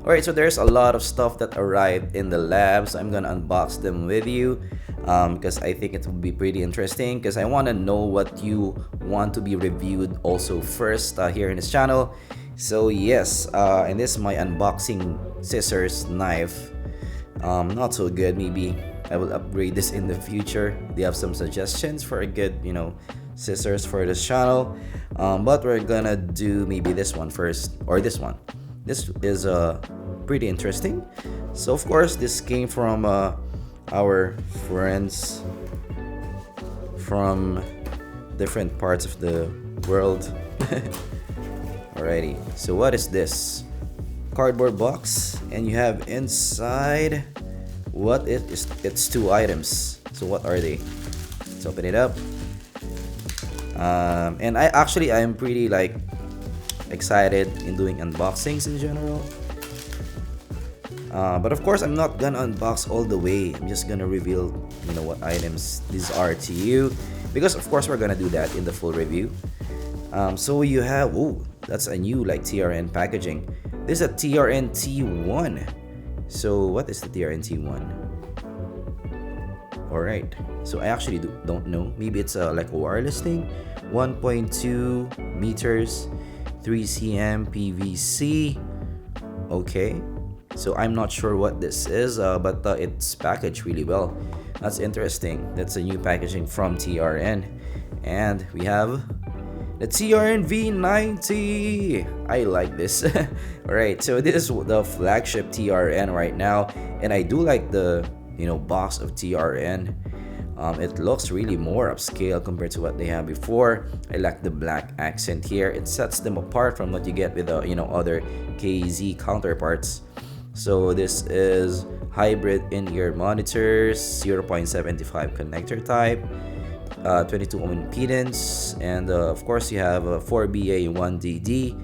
Alright, so there's a lot of stuff that arrived in the lab, so I'm gonna unbox them with you because I think it will be pretty interesting, because I want to know what you want to be reviewed also first here in this channel. So yes, and this is my unboxing scissors knife. Not so good. Maybe I will upgrade this in the future. Do you have some suggestions for a good, scissors for this channel? But we're gonna do maybe this one first, or this one. This is pretty interesting. So of course, this came from our friends from different parts of the world. Alrighty. So what is this? Cardboard box, and you have inside what it is. It's two items. So what are they? Let's open it up. And I am pretty like excited in doing unboxings in general. But of course, I'm not gonna unbox all the way. I'm just gonna reveal, what items these are to you, because of course we're gonna do that in the full review. So you have, that's a new like TRN packaging. This is a TRN T1. So what is the TRN T1? Alright, so I actually don't know. Maybe it's like a wireless thing. 1.2 meters, 3 cm PVC. Okay, so I'm not sure what this is, but it's packaged really well. That's interesting. That's a new packaging from TRN. And we have the TRN V90. I like this. Alright, so this is the flagship TRN right now, and I do like the box of TRN. It looks really more upscale compared to what they have before. I like the black accent here. It sets them apart from what you get with the other KZ counterparts. So this is hybrid in-ear monitors, 0.75 connector type, 22 ohm impedance, and of course you have a 4BA 1DD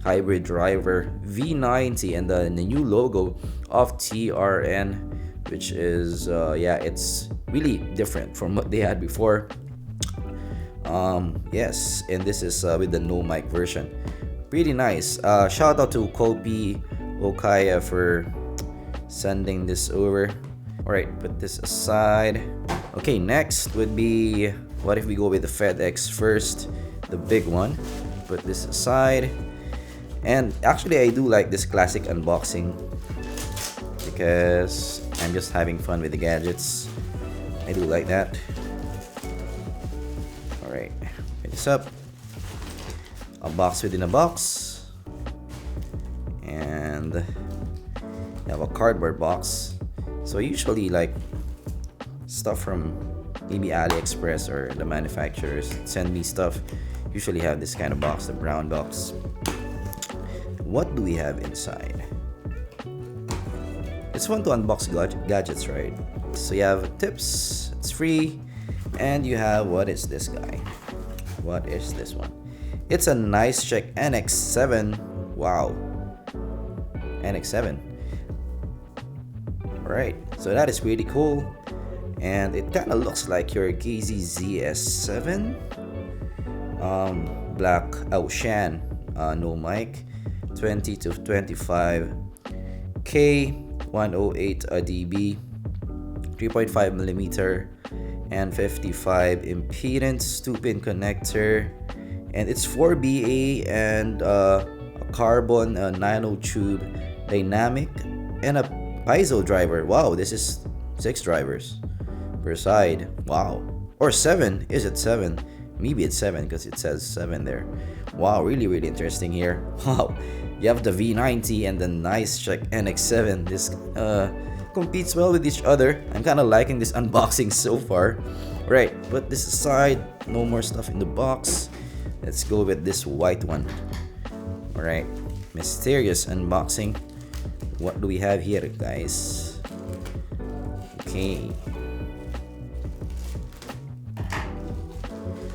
hybrid driver V90, and the new logo of TRN, which is it's really different from what they had before. Yes, and this is with the no mic version. Pretty nice. Shout out to Kopi Okaya for sending this over. Alright, put this aside. Okay, next would be, what if we go with the FedEx first, the big one. Put this aside. And actually I do like this classic unboxing because I'm just having fun with the gadgets. I do like that. Alright, put this up. A box within a box. And you have a cardboard box. So I usually like stuff from maybe Aliexpress or the manufacturers send me stuff. Usually have this kind of box, the brown box. What do we have inside? It's fun to unbox gadgets, right? So you have tips, it's free, and you have, what is this guy? What is this one? It's a NiceHCK NX7. Wow, NX7. Alright, so that is pretty cool, and it kind of looks like your KZ-ZS7. Black Ocean, no mic, 20 to 25 K, 108 dB, 3.5 millimeter, and 55 impedance, 2-pin connector, and it's 4BA and a carbon nanotube dynamic, and a piezo driver. Wow, this is 6 drivers per side. Wow, or 7. Is it 7? Maybe it's 7 because it says 7 there. Wow, really interesting here. Wow, you have the V90 and the NiceHCK NX7. This competes well with each other. I'm kind of liking this unboxing so far. Right, put this aside. No more stuff in the box. Let's go with this white one. Alright, mysterious unboxing. What do we have here, guys? Okay.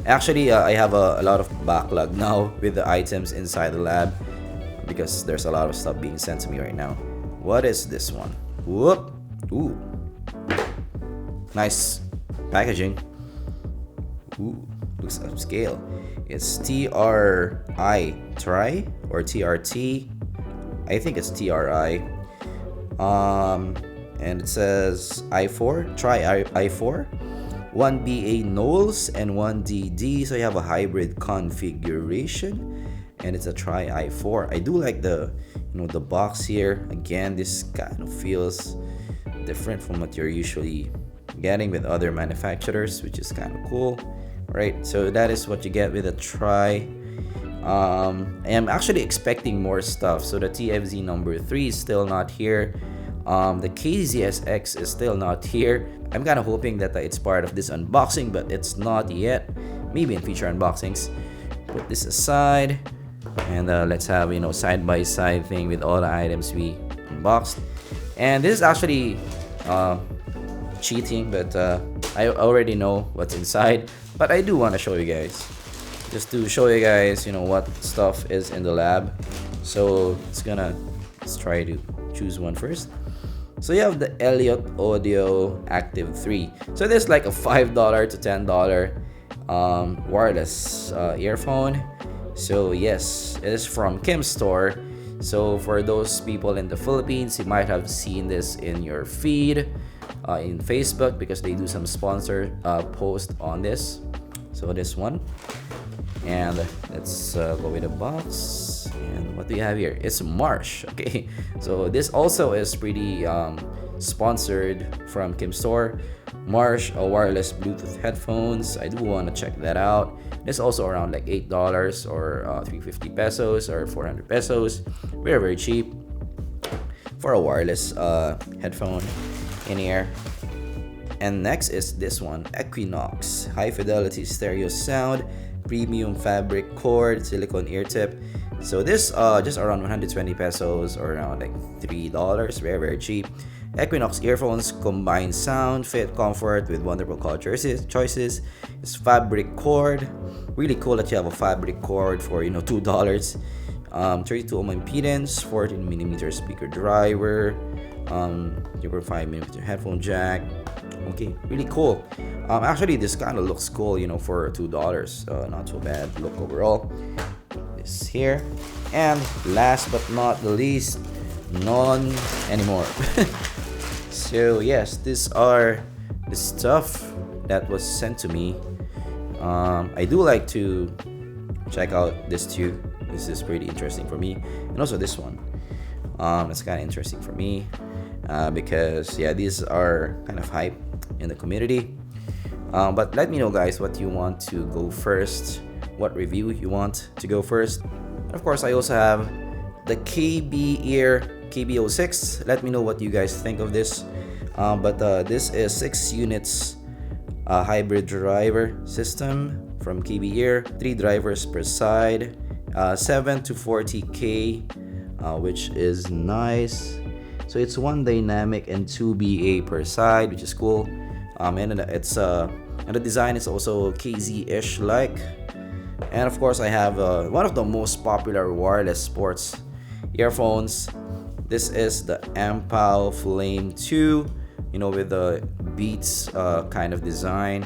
Actually, I have a lot of backlog now with the items inside the lab because there's a lot of stuff being sent to me right now. What is this one? Whoop! Ooh. Nice packaging. Ooh, looks upscale. It's TRI, or TRT. I think it's TRI. And it says i4, try i4, 1BA nulls and 1DD, so you have a hybrid configuration, and it's a try i4. I do like the the box here. Again, this kind of feels different from what you're usually getting with other manufacturers, which is kind of cool. Right, so that is what you get with a try. I am actually expecting more stuff. So the TFZ number 3 is still not here. The KZSX is still not here. I'm kind of hoping that it's part of this unboxing, but it's not yet. Maybe in future unboxings. Put this aside, and let's have side-by-side thing with all the items we unboxed. And this is actually cheating, but I already know what's inside. But I do want to show you guys, just to show you guys what stuff is in the lab. So let's try to choose one first. So you have the Elliott Audio Active 3. So this is like a $5 to $10 wireless earphone. So yes, it is from Kim's store. So for those people in the Philippines, you might have seen this in your feed in Facebook, because they do some sponsor post on this. So this one, and let's go with the box. And what do we have here? It's Marsh. Okay, so this also is pretty sponsored from Kim's store. Marsh wireless Bluetooth headphones. I do want to check that out. It's also around like $8 or 350 pesos or 400 pesos. Very, very cheap for a wireless headphone in here. And next is this one, Equinox high fidelity stereo sound, premium fabric cord, silicone ear tip. So this just around 120 pesos or around like $3. Very, very cheap. Equinox earphones combine sound, fit, comfort with wonderful color choices. It's fabric cord. Really cool that you have a fabric cord for $2. 32 ohm impedance, 14mm speaker driver, 0.5mm headphone jack. Okay, really cool. Actually, this kind of looks cool, for $2. Not so bad look overall. This here, and last but not the least, none anymore. So yes, these are the stuff that was sent to me. I do like to check out this too. This is pretty interesting for me, and also this one. It's kind of interesting for me because yeah, these are kind of hype in the community. But let me know, guys, what you want to go first, what review you want to go first. Of course, I also have the KB Ear KB06. Let me know what you guys think of this. But this is 6 units hybrid driver system from KB Ear, 3 drivers per side, 7 to 40K, which is nice. So it's 1 dynamic and 2 BA per side, which is cool. And it's and the design is also KZ-ish like. And of course, I have one of the most popular wireless sports earphones. This is the Ampal Flame 2, with the Beats kind of design.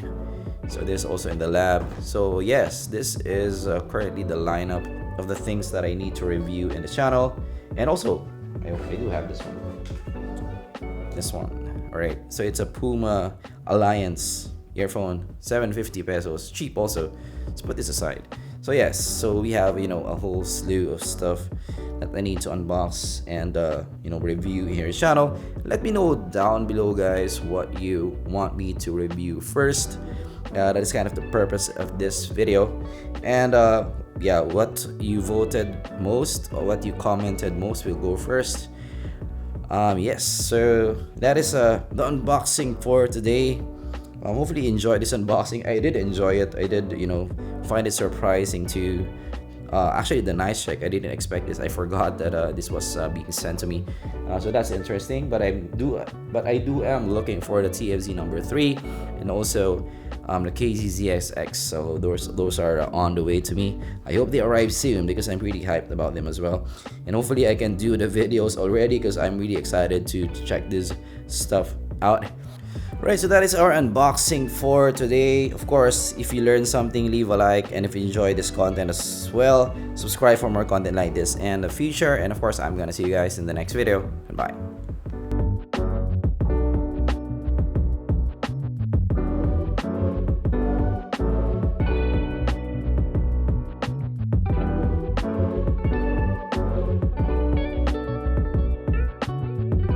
So this also in the lab. So yes, this is currently the lineup of the things that I need to review in the channel. And also, I do have this one. This one. Alright, so it's a Puma Alliance earphone, 750 pesos, cheap also. Let's put this aside. So yes, so we have a whole slew of stuff that I need to unbox and review here in the channel. Let me know down below, guys, what you want me to review first. That is kind of the purpose of this video. And yeah, what you voted most or what you commented most will go first. Yes, so that is the unboxing for today. Hopefully you enjoyed this unboxing. I did enjoy it. I did find it surprising to actually the NiceHCK. I didn't expect this. I forgot that this was being sent to me. So that's interesting. But I am looking for the TFZ number 3 and also the KZZXX. So those are on the way to me. I hope they arrive soon because I'm pretty hyped about them as well. And hopefully I can do the videos already because I'm really excited to check this stuff out. Right, so that is our unboxing for today. Of course, if you learned something, leave a like, and if you enjoy this content as well, subscribe for more content like this in the future. And of course, I'm gonna see you guys in the next video. Goodbye.